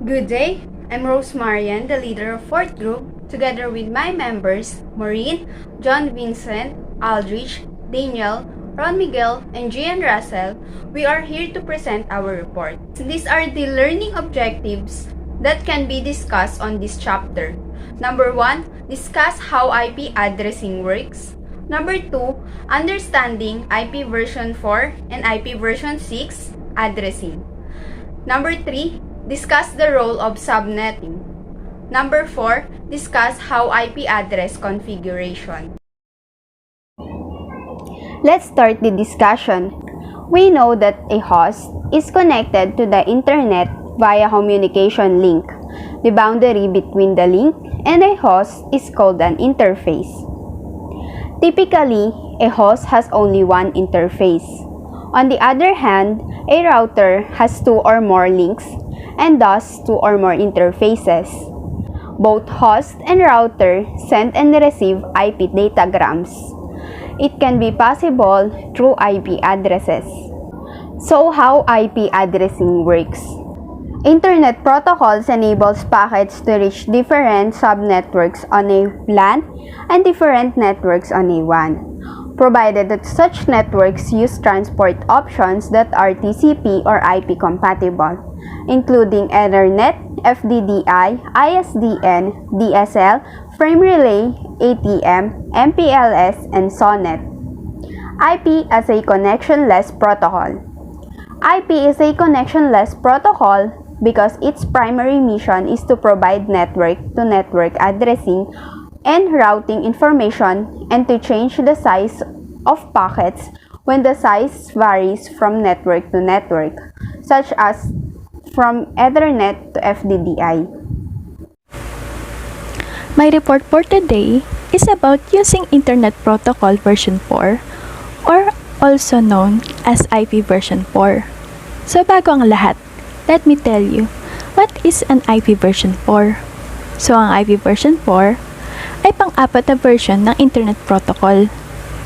Good day, I'm Rose Marian, the leader of 4th Group, together with my members, Maureen, John Vincent, Aldrich, Daniel, Ron Miguel, and Gian Russell. We are here to present our report. These are the learning objectives that can be discussed on this chapter. Number 1, discuss how IP addressing works. Number 2, understanding IP version 4 and IP version 6 addressing. Number 3, discuss the role of subnetting. Number 4, discuss how IP address configuration. Let's start the discussion. We know that a host is connected to the internet via communication link. The boundary between the link and a host is called an interface. Typically, a host has only one interface. On the other hand, a router has two or more links and thus two or more interfaces. Both host and router send and receive IP datagrams. It can be possible through IP addresses. So how IP addressing works? Internet protocols enables packets to reach different subnetworks on a LAN and different networks on a WAN, provided that such networks use transport options that are TCP or IP compatible, including Ethernet, FDDI, ISDN, DSL, frame relay, ATM, MPLS, and SONET. IP as a connectionless protocol. IP is a connectionless protocol because its primary mission is to provide network-to-network addressing and routing information and to change the size of packets when the size varies from network to network, such as from Ethernet to FDDI. My report for today is about using Internet Protocol version 4 or also known as IP version 4. So bago ang lahat, let me tell you, what is an IP version 4? So ang IP version 4 ay pang-apat na version ng Internet Protocol.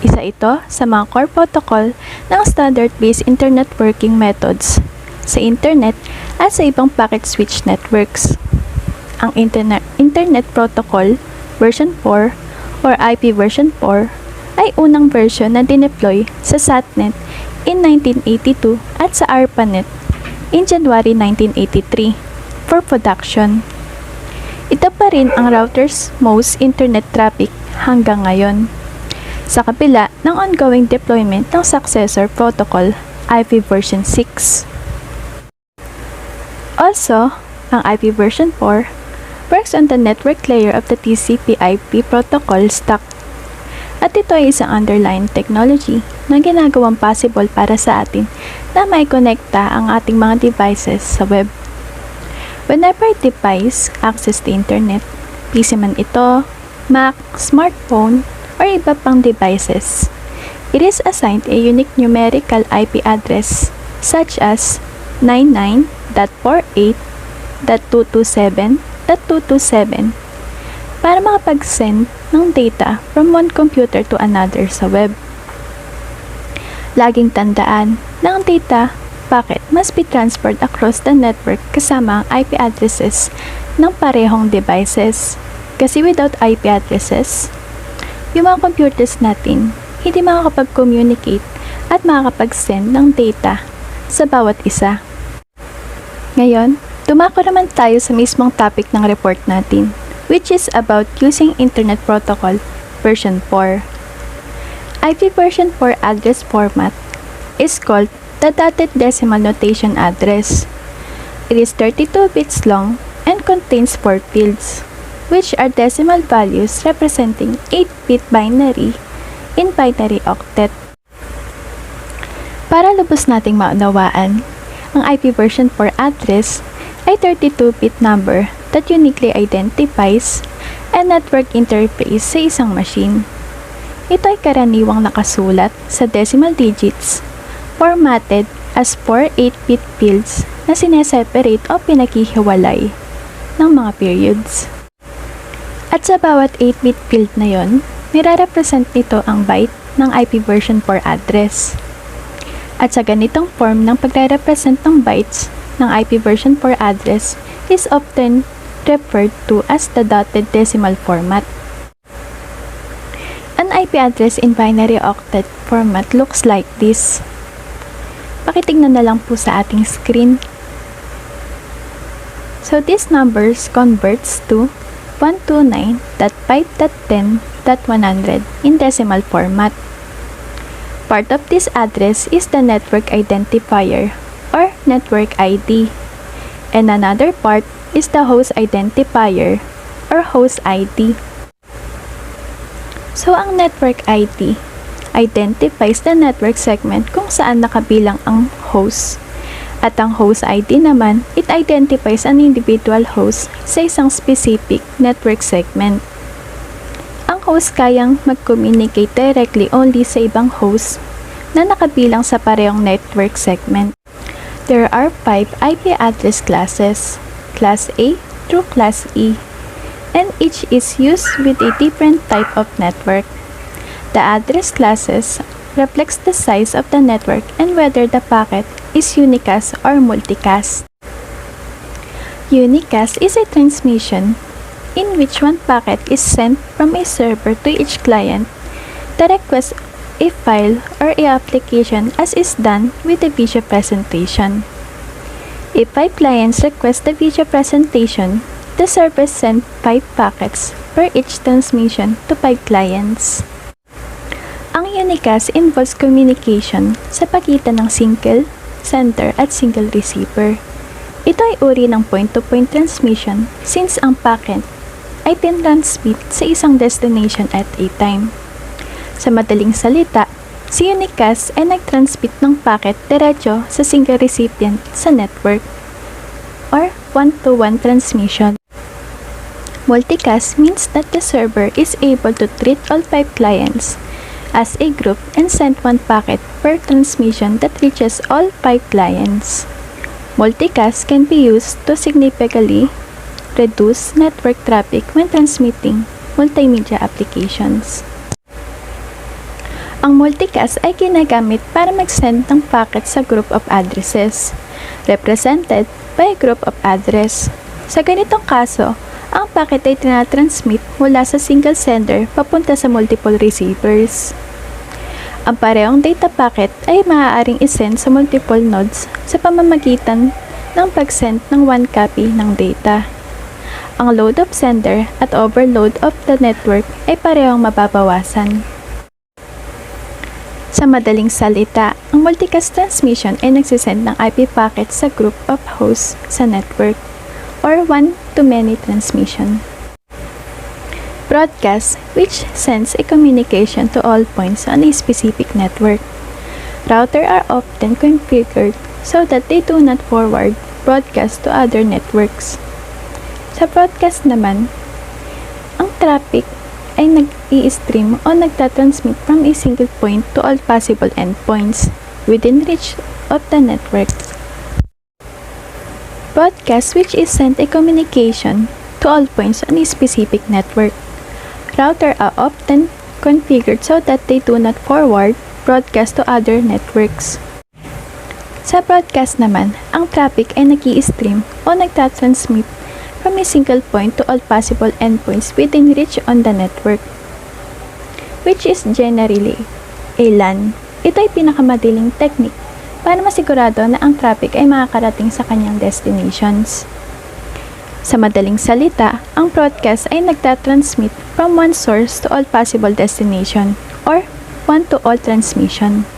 Isa ito sa mga core protocol ng standard-based internet working methods sa Internet at sa ibang packet switch networks. Ang Internet Protocol version 4 or IP version 4 ay unang version na dineploy sa SATnet in 1982 at sa ARPANET in January 1983 for production. Ito pa rin ang router's most internet traffic hanggang ngayon, sa kabila ng ongoing deployment ng successor protocol IP version 6. Also, ang IP version 4 works on the network layer of the TCP/IP protocol stack. At ito ay isang underlying technology na ginagawang possible para sa atin na may konekta ang ating mga devices sa web. Whenever a device access the internet, PC man ito, Mac, smartphone, or iba pang devices, it is assigned a unique numerical IP address such as 99.48.227.227 para makapag-send ng data from one computer to another sa web. Laging tandaan na ang data packet must be transferred across the network kasama ang IP addresses ng parehong devices. Kasi without IP addresses, yung mga computers natin hindi makakapag-communicate at makakapag-send ng data sa bawat isa. Ngayon, dumako naman tayo sa mismong topic ng report natin, which is about using Internet Protocol version 4. IP version 4 address format is called the dotted decimal notation address. It is 32 bits long and contains 4 fields, which are decimal values representing 8-bit binary in binary octet. Para lubos nating maunawaan, ang IP version 4 address ay 32-bit number that uniquely identifies a network interface sa isang machine. Ito ay karaniwang nakasulat sa decimal digits, formatted as 4 8-bit fields na sineseparate o pinaghihiwalay ng mga periods. At sa bawat 8-bit field na yon, nire-represent nito ang byte ng IP version 4 address. At sa ganitong form ng pagre-represent ng bytes, ng IP version 4 address is often referred to as the dotted decimal format. An IP address in binary octet format looks like this. Pakitignan na lang po sa ating screen. So these numbers converts to 129.5.10.100 in decimal format. Part of this address is the network identifier or network ID, and another part is the host identifier or host ID. So ang network ID identifies the network segment kung saan nakabilang ang host. At ang host ID naman, it identifies an individual host sa isang specific network segment. Ang host kayang mag-communicate directly only sa ibang host na nakabilang sa parehong network segment. There are 5 IP address classes, Class A through Class E, and each is used with a different type of network. The address classes reflects the size of the network and whether the packet is unicast or multicast. Unicast is a transmission in which one packet is sent from a server to each client that requests a file or a application as is done with the video presentation. If 5 clients request the video presentation, the server sends 5 packets for each transmission to 5 clients. Ang unicast involves communication sa pagitan ng single sender at single receiver. Ito ay uri ng point-to-point transmission since ang packet ay tinransmit sa isang destination at a time. Sa madaling salita, si unicast ay nagtransmit ng packet diretso sa single recipient sa network or one-to-one transmission. Multicast means that the server is able to treat all 5 clients as a group and send one packet per transmission that reaches all 5 clients. Multicast can be used to significantly reduce network traffic when transmitting multimedia applications. Ang multicast ay ginagamit para mag-send ng packet sa group of addresses, represented by a group of address. Sa ganitong kaso, ang packet ay tinatransmit mula sa single sender papunta sa multiple receivers. Ang parehong data packet ay maaaring isend sa multiple nodes sa pamamagitan ng pag-send ng one copy ng data. Ang load of sender at overload of the network ay parehong mababawasan. Sa madaling salita, ang multicast transmission ay nagsisend ng IP packet sa group of hosts sa network or one-to-many transmission. Broadcast, which sends a communication to all points on a specific network. Routers are often configured so that they do not forward broadcast to other networks. Sa broadcast naman, ang traffic ay nag-i-stream o nagtatransmit from a single point to all possible endpoints within reach of the network. Broadcast, which is sent a communication to all points on a specific network. Routers are often configured so that they do not forward broadcast to other networks. Sa broadcast naman, ang traffic ay nag-i-stream o nagtatransmit from a single point to all possible endpoints within reach on the network, which is generally a LAN. Ito ay pinakamadaling technique para masigurado na ang traffic ay makakarating sa kanyang destinations. Sa madaling salita, ang broadcast ay nagtatransmit from one source to all possible destination or one-to-all transmission.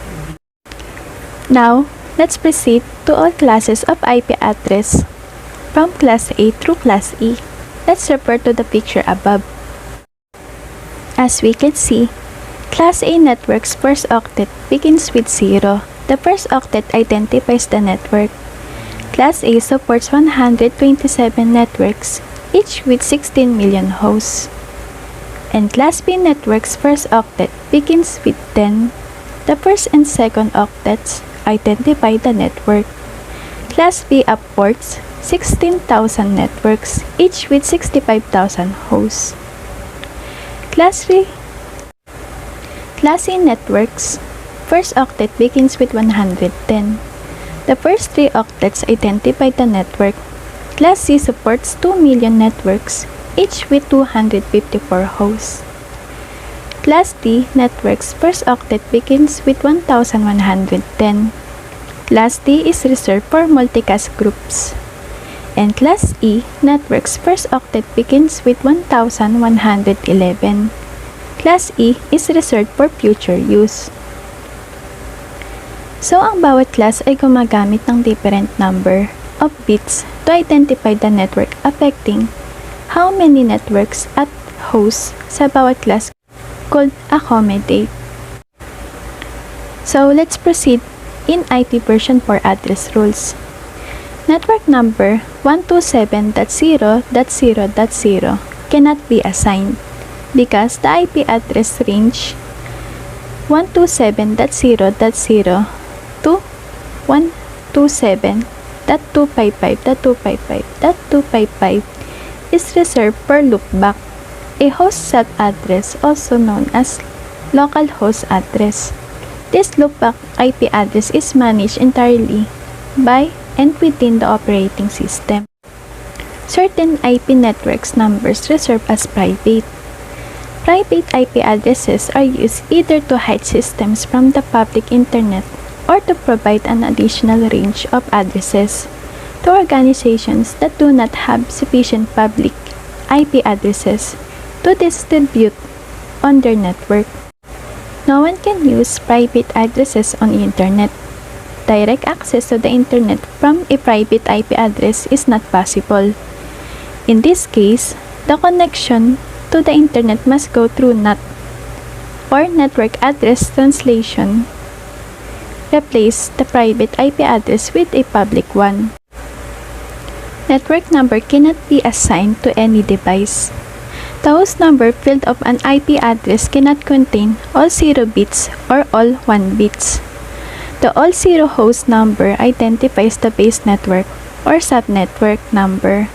Now, let's proceed to all classes of IP address from Class A through Class E. Let's refer to the picture above. As we can see, Class A network's first octet begins with 0. The first octet identifies the network. Class A supports 127 networks, each with 16 million hosts. And Class B network's first octet begins with 10. The first and second octets identify the network. Class B upports 16,000 networks, each with 65,000 hosts. Class A networks first octet begins with 110. The first three octets identify the network. Class C supports 2 million networks, each with 254 hosts. Class D network's first octet begins with 1110. Class D is reserved for multicast groups. And Class E network's first octet begins with 1111. Class E is reserved for future use. So, ang bawat class ay gumagamit ng different number of bits to identify the network, affecting how many networks at hosts sa bawat class could accommodate. So, let's proceed in IP version 4 address rules. Network number 127.0.0.0 cannot be assigned because the IP address range 127.0.0 to 127.255.255.255 is reserved for loopback, a host set address also known as local host address. This loopback IP address is managed entirely by and within the operating system. Certain IP networks numbers reserved as private. Private IP addresses are used either to hide systems from the public internet or to provide an additional range of addresses to organizations that do not have sufficient public IP addresses to distribute on their network. No one can use private addresses on the internet. Direct access to the internet from a private IP address is not possible. In this case, the connection to the internet must go through NAT, or Network Address Translation. Replace the private IP address with a public one. Network number cannot be assigned to any device. The host number field of an IP address cannot contain all 0 bits or all 1 bits. The all 0 host number identifies the base network or subnetwork number,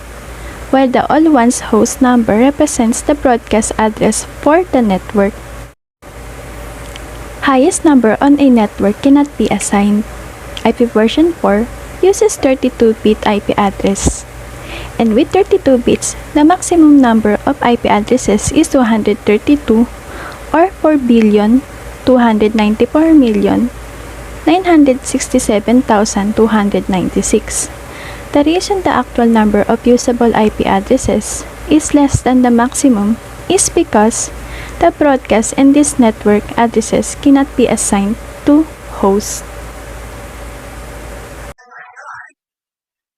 while the all 1's host number represents the broadcast address for the network. Highest number on a network cannot be assigned. IP version 4 uses 32-bit IP address. And with 32 bits, the maximum number of IP addresses is 232 or 4,294,967,296. The reason the actual number of usable IP addresses is less than the maximum is because the broadcast and these network addresses cannot be assigned to hosts.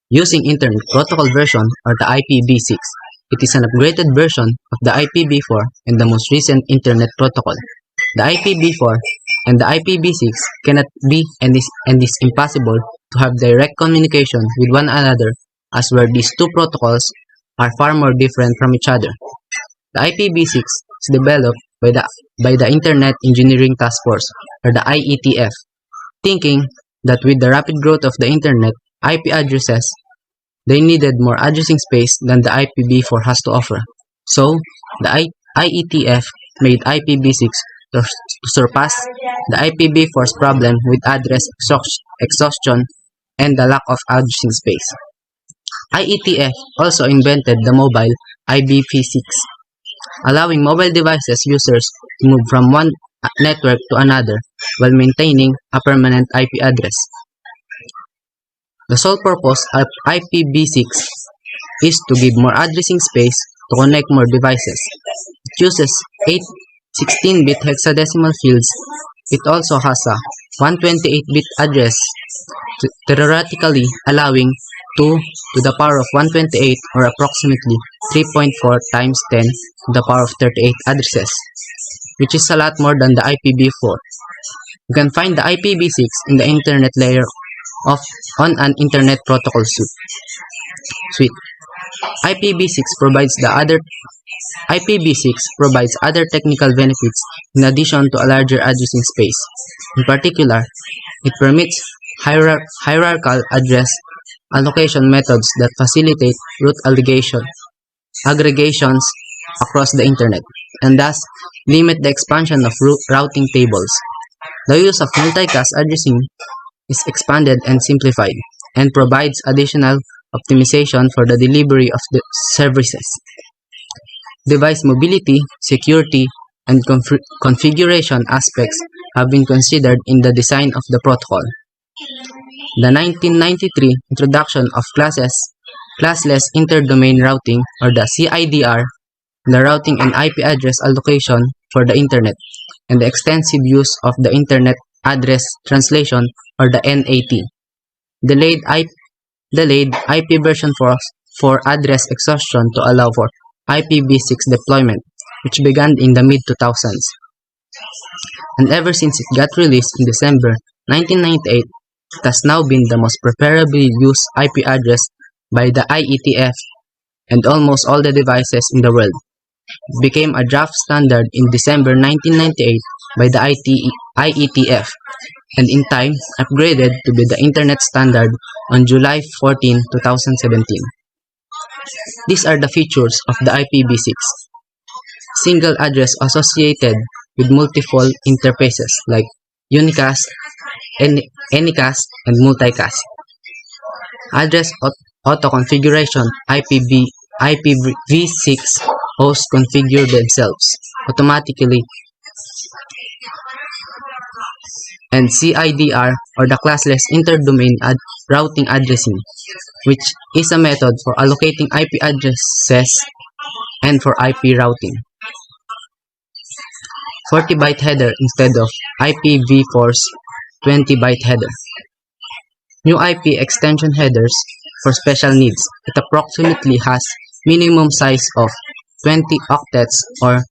Using Internet Protocol version or the IPv6, it is an upgraded version of the IPv4 and the most recent Internet Protocol. The IPv4 and the IPv6 cannot be and is impossible to have direct communication with one another, as where these two protocols are far more different from each other. The IPv6 is developed by the Internet Engineering Task Force, or the IETF, thinking that with the rapid growth of the Internet IP addresses, they needed more addressing space than the IPv4 has to offer. So, the IETF made IPv6 to surpass the IPv4's problem with address exhaustion and the lack of addressing space. IETF also invented the mobile IPv6, allowing mobile devices users to move from one network to another while maintaining a permanent IP address. The sole purpose of IPv6 is to give more addressing space to connect more devices. It uses 8 16-bit hexadecimal fields. It also has a 128-bit address, theoretically allowing 2 to the power of 128 or approximately 3.4 times 10 to the power of 38 addresses, which is a lot more than the IPv4. You can find the IPv6 in the internet layer on an Internet Protocol suite. IPv6 provides other technical benefits in addition to a larger addressing space. In particular, it permits hierarchical address allocation methods that facilitate root aggregations across the internet, and thus limit the expansion of routing tables. The use of multicast addressing is expanded and simplified, and provides additional optimization for the delivery of the services. Device mobility, security, and configuration aspects have been considered in the design of the protocol. The 1993 introduction of classless interdomain routing, or the CIDR, the routing and IP address allocation for the Internet, and the extensive use of the Internet Address Translation, or the NAT. Delayed IP version 4 address exhaustion to allow for IPv6 deployment, which began in the mid-2000s. And ever since it got released in December 1998, it has now been the most preferably used IP address by the IETF and almost all the devices in the world. It became a draft standard in December 1998 by the IETF and in time upgraded to be the Internet standard on July 14, 2017. These are the features of the IPv6. Single address associated with multiple interfaces like unicast, anycast, and multicast. Address auto-configuration. IPv6 hosts configure themselves automatically, and CIDR, or the classless interdomain routing addressing, which is a method for allocating IP addresses and for IP routing. 40-byte header instead of IPv4's 20-byte header. New IP extension headers for special needs. It approximately has minimum size of 20 octets or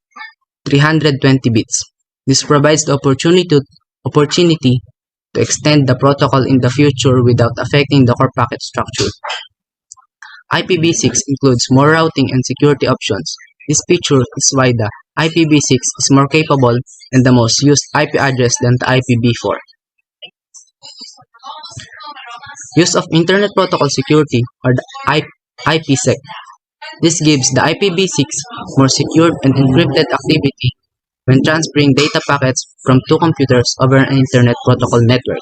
320 bits. This provides the opportunity to extend the protocol in the future without affecting the core packet structure. IPv6 includes more routing and security options. This feature is why the IPv6 is more capable and the most used IP address than the IPv4. Use of Internet Protocol Security, or the IPsec. This gives the IPv6 more secured and encrypted activity when transferring data packets from two computers over an Internet Protocol network.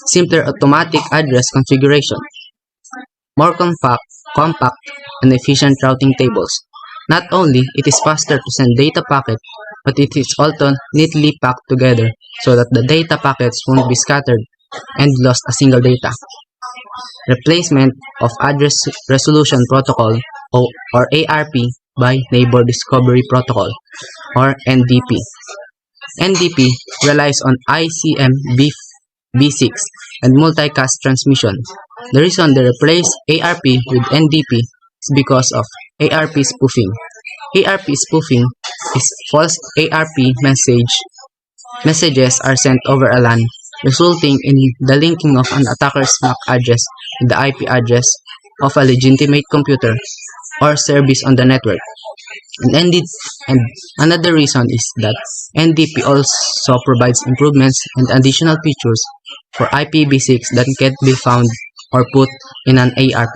Simpler automatic address configuration. More compact and efficient routing tables. Not only it is faster to send data packet, but it is also neatly packed together so that the data packets won't be scattered and lost a single data. Replacement of Address Resolution Protocol, or ARP, by Neighbor Discovery Protocol, or NDP. NDP relies on ICMV6 and multicast transmission. The reason they replace ARP with NDP is because of ARP spoofing. ARP spoofing is false ARP messages are sent over a LAN, resulting in the linking of an attacker's MAC address with the IP address of a legitimate computer or service on the network. And another reason is that NDP also provides improvements and additional features for IPv6 that can't be found or put in an ARP.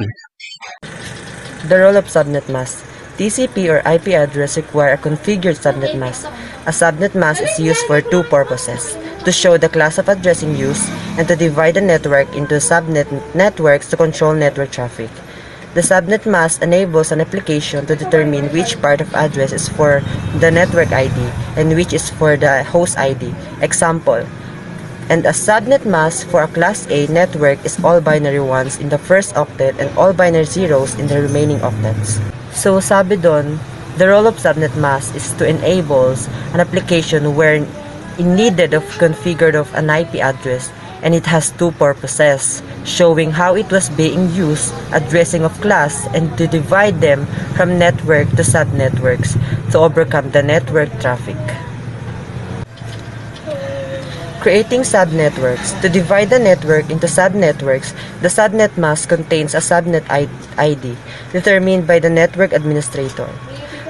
The role of subnet mask. TCP or IP address require a configured subnet mask. A subnet mask is used for two purposes: to show the class of addressing used and to divide the network into subnet networks to control network traffic. The subnet mask enables an application to determine which part of address is for the network ID and which is for the host ID. Example, and a subnet mask for a Class A network is all binary ones in the first octet and all binary zeros in the remaining octets. So sabi doon, the role of subnet mask is to enable an application where in needed of configured of an IP address, and it has two purposes: showing how it was being used, addressing of class, and to divide them from network to subnetworks to overcome the network traffic. Creating subnetworks. To divide the network into subnetworks, the subnet mask contains a subnet ID determined by the network administrator,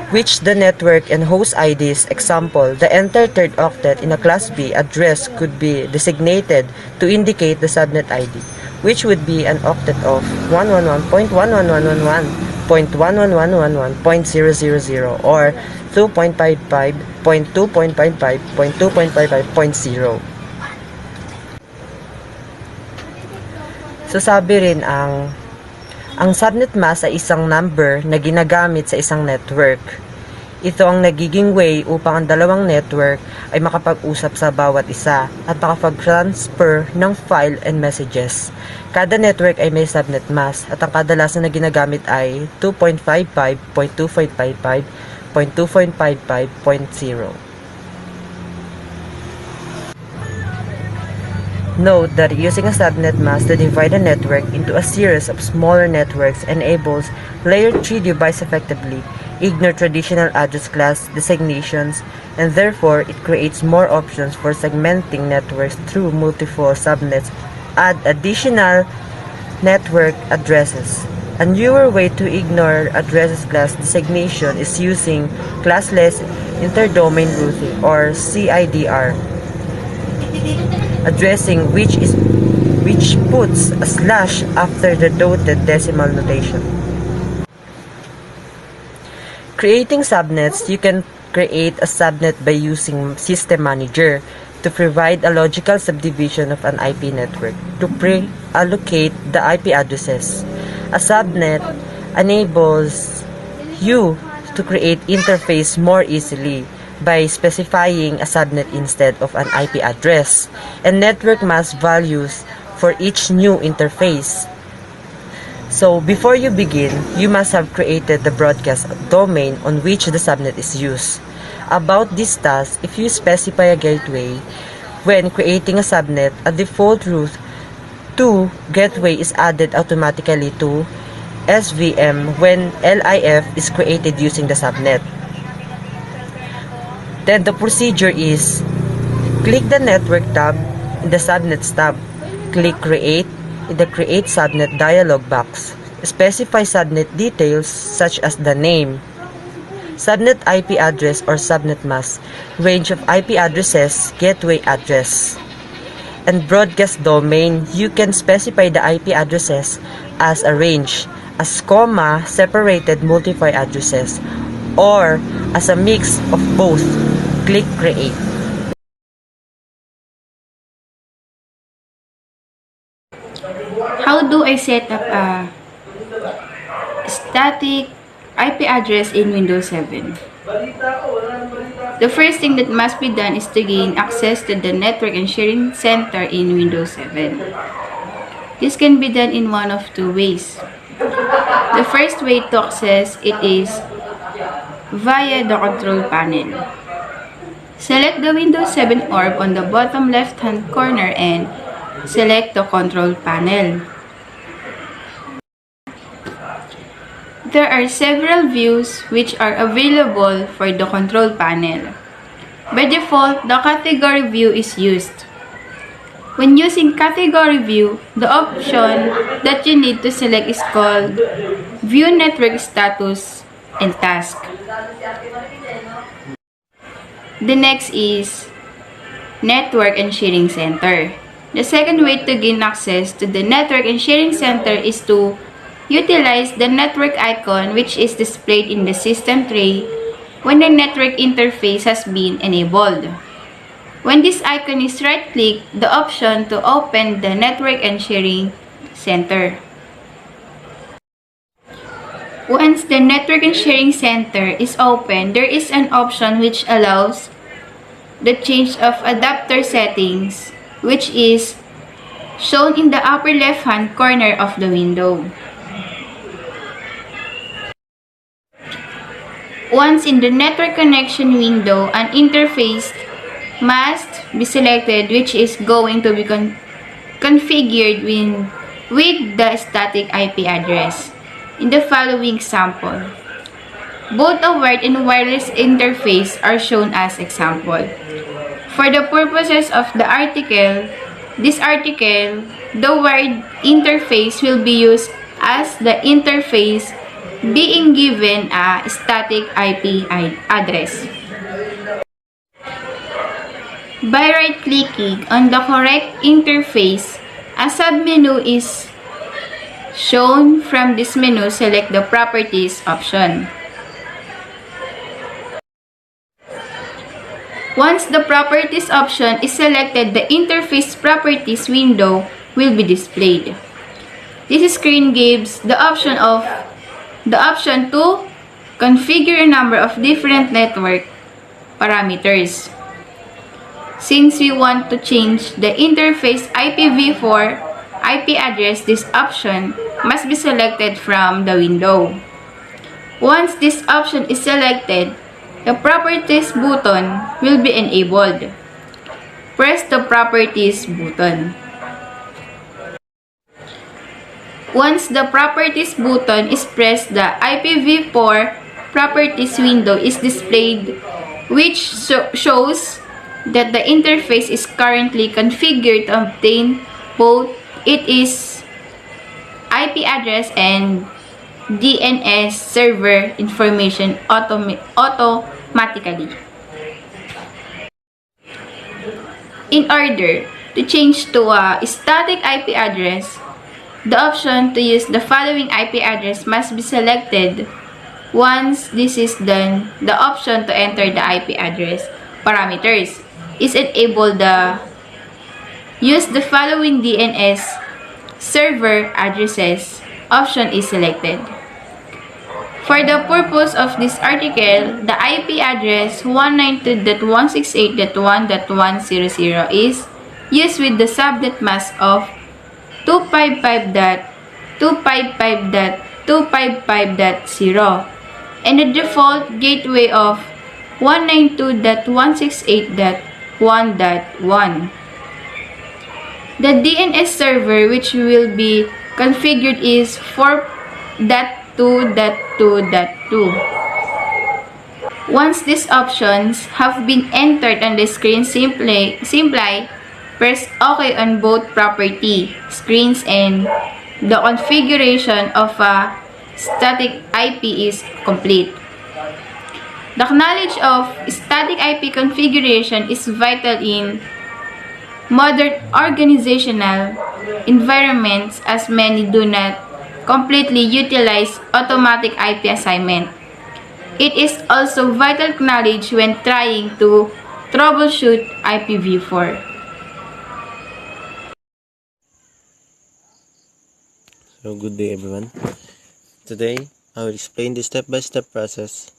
which the network and host IDs. Example, the enter third octet in a Class B address could be designated to indicate the subnet ID, which would be an octet of 111.111.11111.000 or 2.55.2.55.2.55.0. So sabi rin ang subnet mask ay isang number na ginagamit sa isang network. Ito ang nagiging way upang ang dalawang network ay makapag-usap sa bawat isa at makapag-transfer ng file and messages. Kada network ay may subnet mask at ang kadalasan na ginagamit ay 2.55.2.55.2.55.0. Note that using a subnet mask to divide a network into a series of smaller networks enables layer 3 device effectively ignore traditional address class designations, and therefore it creates more options for segmenting networks through multiple subnets. Add additional network addresses. A newer way to ignore addresses class designation is using classless interdomain routing or CIDR. Addressing which puts a slash after the dotted decimal notation. Creating subnets, you can create a subnet by using System Manager to provide a logical subdivision of an IP network to pre-allocate the IP addresses. A subnet enables you to create interface more easily by specifying a subnet instead of an IP address and network mask values for each new interface. So, before you begin, you must have created the broadcast domain on which the subnet is used. About this task, if you specify a gateway, when creating a subnet, a default route to gateway is added automatically to SVM when LIF is created using the subnet. Then the procedure is, click the Network tab in the Subnets tab. Click Create in the Create Subnet dialog box. Specify subnet details such as the name, subnet IP address or subnet mask, range of IP addresses, gateway address, and broadcast domain. You can specify the IP addresses as a range, as comma separated multi-file addresses, or as a mix of both. Click Create. How do I set up a static IP address in Windows 7? The first thing that must be done is to gain access to the Network and Sharing Center in Windows 7. This can be done in one of two ways. The first way to access it is via the control panel. Select the Windows 7 orb on the bottom left-hand corner and select the control panel. There are several views which are available for the control panel. By default, the category view is used. When using category view, the option that you need to select is called View Network Status and Task. The next is Network and Sharing Center. The second way to gain access to the Network and Sharing Center is to utilize the network icon which is displayed in the system tray when the network interface has been enabled. When this icon is right-clicked, the option to open the Network and Sharing Center. Once the Network and Sharing Center is open, there is an option which allows the change of adapter settings, which is shown in the upper left-hand corner of the window. Once in the network connection window, an interface must be selected which is going to be configured with the static IP address. In the following example, both a wired and wireless interface are shown as example. For the purposes of the article, the wired interface will be used as the interface being given a static IP address. By right-clicking on the correct interface, a submenu is shown. From this menu, select the Properties option. Once the Properties option is selected, the Interface Properties window will be displayed. This screen gives the option to configure a number of different network parameters. Since we want to change the interface IPv4 IP address, this option must be selected from the window. Once this option is selected, the Properties button will be enabled. Press the Properties button. Once the Properties button is pressed, the IPv4 Properties window is displayed, which shows that the interface is currently configured to obtain both its IP address and DNS server information automatically. In order to change to a static IP address, the option to use the following IP address must be selected. Once this is done, the option to enter the IP address parameters is enabled. The use the following DNS server addresses option is selected. For the purpose of this article, the IP address 192.168.1.100 is used with the subnet mask of 255.255.255.0 and the default gateway of 192.168.1.1. The DNS server which will be configured is 4.2.2.2. Once these options have been entered on the screen, simply press OK on both property screens and the configuration of a static IP is complete. The knowledge of static IP configuration is vital in modern organizational environments as many do not completely utilize automatic IP assignment. It is also vital knowledge when trying to troubleshoot IPv4. So good day everyone. Today I will explain the step-by-step process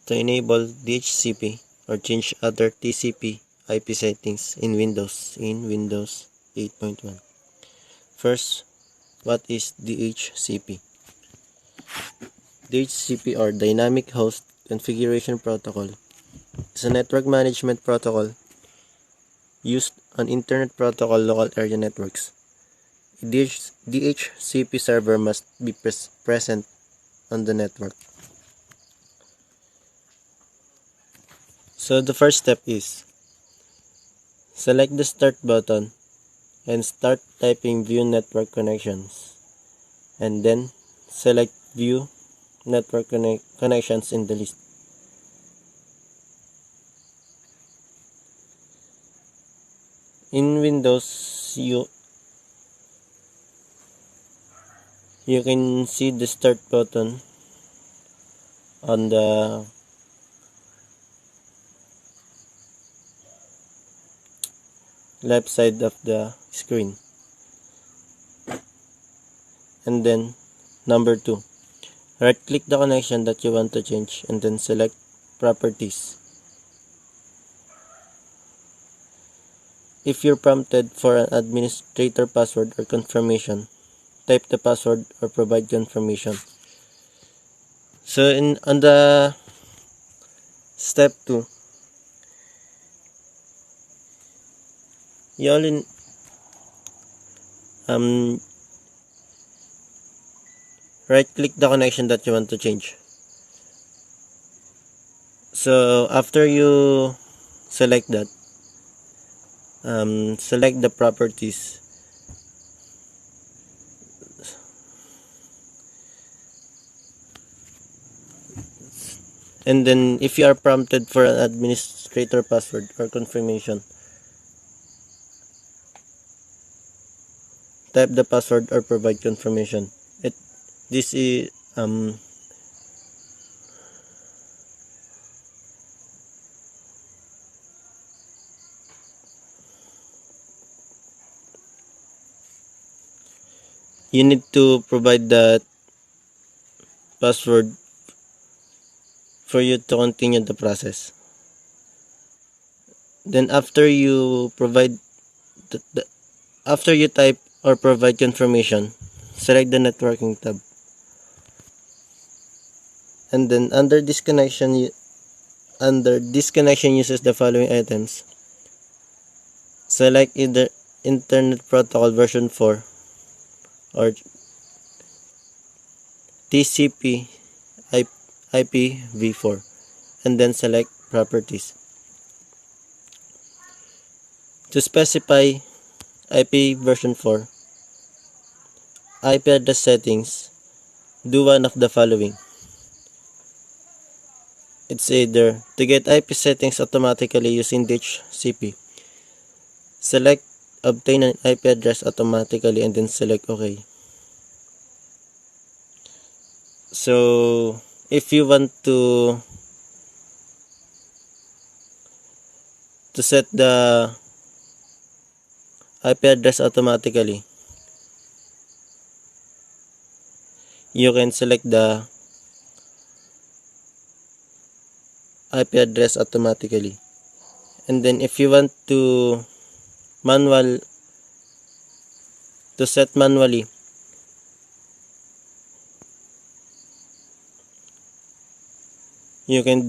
to enable DHCP or change other TCP IP settings in Windows 8.1. First, what is DHCP? DHCP or Dynamic Host Configuration Protocol is a network management protocol used on Internet Protocol local area networks. A DHCP server must be present on the network. So the first step is select the Start button and start typing View Network Connections, and then select View Network Connections in the list. In Windows, you can see the Start button on the left side of the screen, and then number 2, right click the connection that you want to change and then select Properties. If you're prompted for an administrator password or confirmation, type the password or provide confirmation. So on the step 2, you only right click the connection that you want to change. So after you select that, select the properties. And then if you are prompted for an administrator password or confirmation, type the password or provide confirmation. This is you need to provide that password for you to continue the process. Then after you provide after you type or provide confirmation, select the networking tab. And then under this connection uses the following items. Select either Internet Protocol version 4 or TCP IPv4, and then select properties. To specify IP version 4, IP address settings, do one of the following. It's either to get IP settings automatically using DHCP. Select obtain an IP address automatically and then select OK. So if you want to set the IP address automatically, you can select the IP address automatically. And then if you want to set manually, you can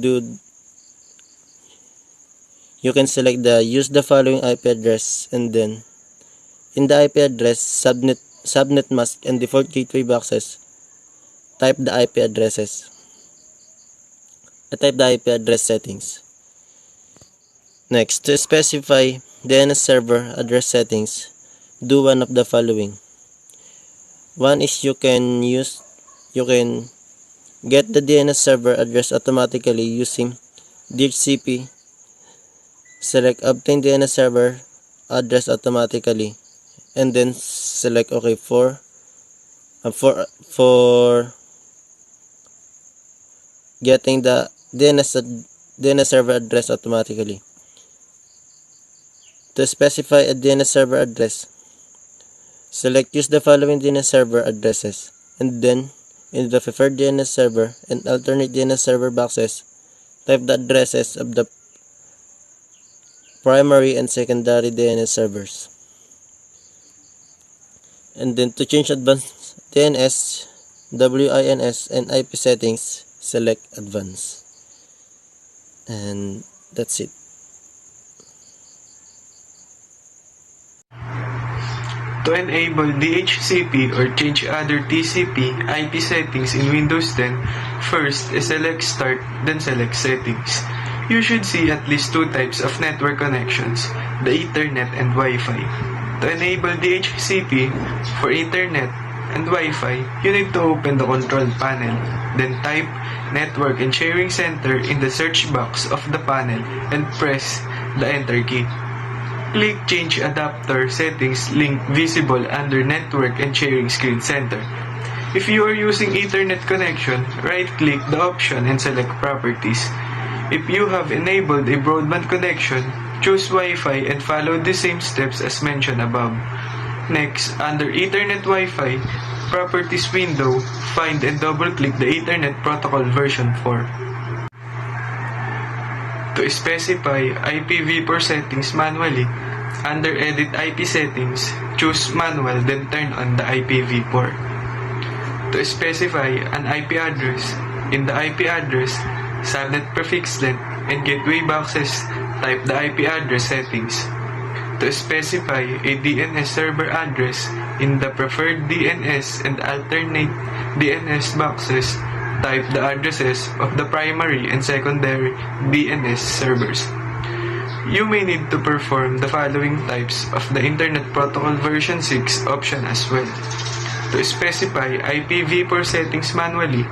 select the use the following IP address, and then in the IP address subnet mask and default gateway boxes, type the IP address settings. Next, to specify DNS server address settings, do one of the following. One is you can get the DNS server address automatically using DHCP. Select obtain DNS server address automatically and then select OK for getting the DNS server address automatically. To specify a DNS server address, select use the following DNS server addresses, and then in the preferred DNS server and alternate DNS server boxes, type the addresses of the primary and secondary DNS servers. And then to change advanced DNS, WINS, and IP settings, select advanced. And that's it. To enable DHCP or change other TCP IP settings in Windows 10, first select Start, then select Settings. You should see at least two types of network connections, the Ethernet and Wi-Fi. To enable DHCP for Ethernet and Wi-Fi, you need to open the control panel, then type Network and Sharing Center in the search box of the panel and press the Enter key. Click Change Adapter Settings link visible under Network and Sharing Screen Center. If you are using Ethernet connection, right-click the option and select Properties. If you have enabled a broadband connection, choose Wi-Fi and follow the same steps as mentioned above. Next, under Ethernet Wi-Fi, Properties window, find and double-click the Ethernet Protocol version 4. To specify IPv4 settings manually, under Edit IP Settings, choose Manual then turn on the IPv4. To specify an IP address, in the IP address, subnet prefix length, and gateway boxes, type the IP address settings. To specify a DNS server address, in the preferred DNS and alternate DNS boxes, type the addresses of the primary and secondary DNS servers. You may need to perform the following types of the Internet Protocol version 6 option as well. To specify IPv4 settings manually,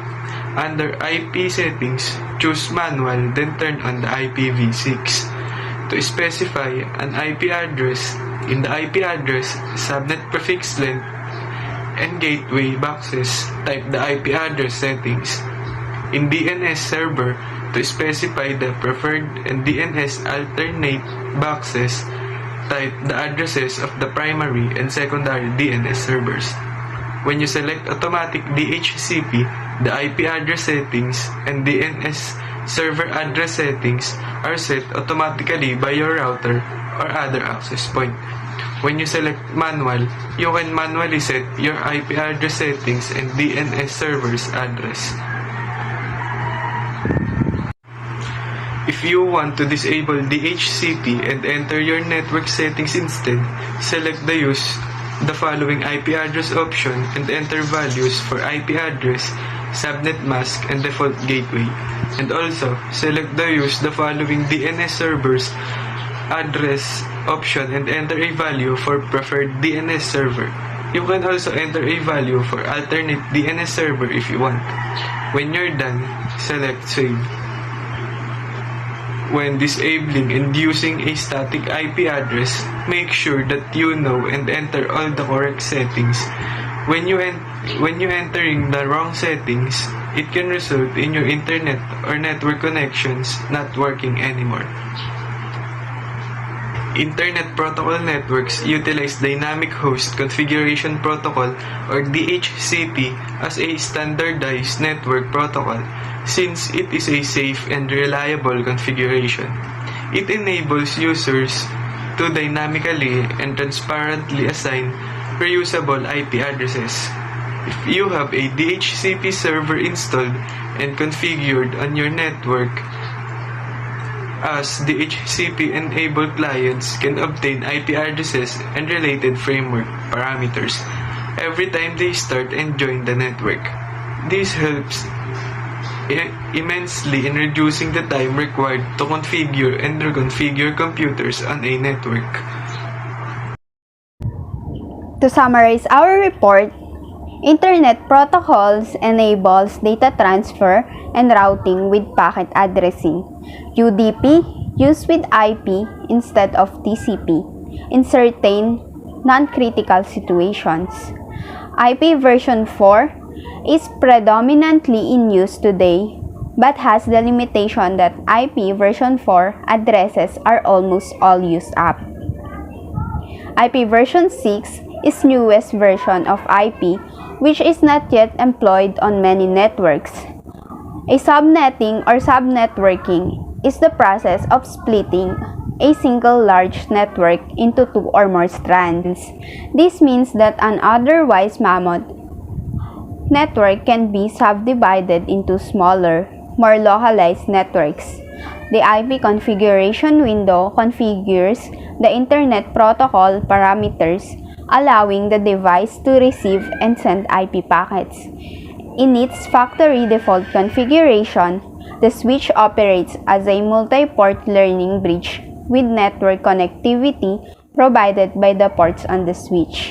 under IP settings, choose Manual then turn on the IPv6. To specify an IP address, in the IP address, subnet prefix length, and gateway boxes, type the IP address settings. In DNS server, to specify the preferred and DNS alternate boxes, type the addresses of the primary and secondary DNS servers. When you select automatic DHCP, the IP address settings and DNS server address settings are set automatically by your router or other access point. When you select manual, you can manually set your IP address settings and DNS server's address. If you want to disable DHCP and enter your network settings instead, select the following IP address option and enter values for IP address, subnet mask, and default gateway. And also, select the following DNS servers address option and enter a value for preferred DNS server. You can also enter a value for alternate DNS server if you want. When you're done, select Save. When disabling and using a static IP address, make sure that you know and enter all the correct settings. When you entering the wrong settings, it can result in your internet or network connections not working anymore. Internet Protocol networks utilize Dynamic Host Configuration Protocol or DHCP as a standardized network protocol since it is a safe and reliable configuration. It enables users to dynamically and transparently assign reusable IP addresses. If you have a DHCP server installed and configured on your network, as DHCP-enabled clients can obtain IP addresses and related framework parameters every time they start and join the network. This helps immensely in reducing the time required to configure and reconfigure computers on a network. To summarize our report, Internet protocols enables data transfer and routing with packet addressing. UDP used with IP instead of TCP in certain non-critical situations. IP version 4 is predominantly in use today but has the limitation that IP version 4 addresses are almost all used up. IP version 6 is newest version of IP which is not yet employed on many networks. A subnetting or subnetworking is the process of splitting a single large network into two or more strands. This means that an otherwise mammoth network can be subdivided into smaller, more localized networks. The IP configuration window configures the Internet Protocol parameters, allowing the device to receive and send IP packets. In its factory default configuration, the switch operates as a multi-port learning bridge with network connectivity provided by the ports on the switch.